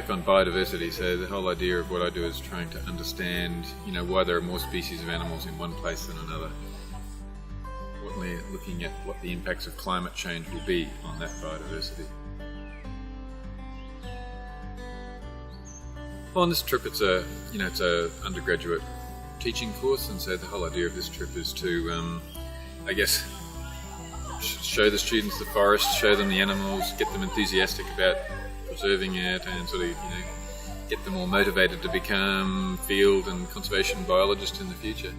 topic on biodiversity, so the whole idea of what I do is trying to understand, why there are more species of animals in one place than another. We're looking at what the impacts of climate change will be on that biodiversity. Well, on this trip, it's a undergraduate teaching course, and so the whole idea of this trip is to, show the students the forest, show them the animals, get them enthusiastic about preserving it, and sort of, get them all motivated to become field and conservation biologists in the future.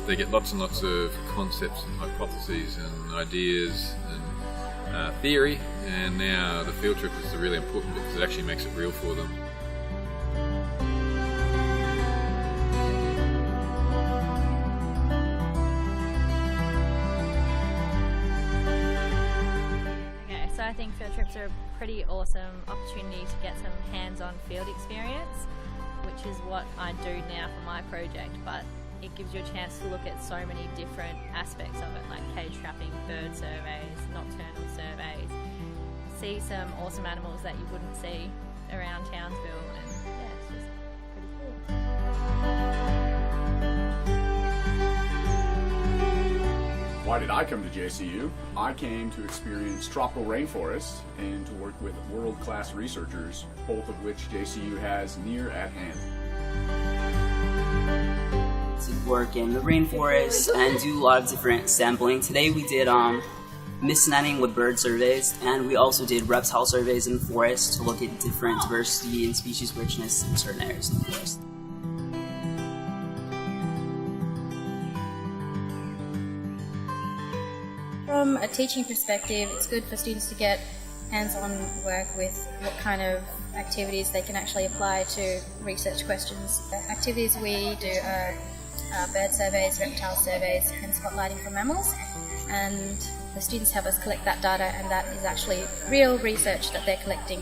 They get lots and lots of concepts and hypotheses and ideas and theory, and now the field trip is the really important bit because it actually makes it real for them. Okay, so I think field trips are a pretty awesome opportunity to get some hands-on field experience, which is what I do now for my project, but it gives you a chance to look at so many different aspects of it, like cage trapping, bird surveys, nocturnal surveys, see some awesome animals that you wouldn't see around Townsville, and yeah, it's just pretty cool. Why did I come to JCU? I came to experience tropical rainforests and to work with world-class researchers, both of which JCU has near at hand. To work in the rainforest and do a lot of different sampling. Today we did mist netting with bird surveys, and we also did reptile surveys in the forest to look at different diversity and species richness in certain areas in the forest. From a teaching perspective, it's good for students to get hands-on work with what kind of activities they can actually apply to research questions. The activities we do are bird surveys, reptile surveys, and spotlighting for mammals, and the students help us collect that data, and that is actually real research that they're collecting.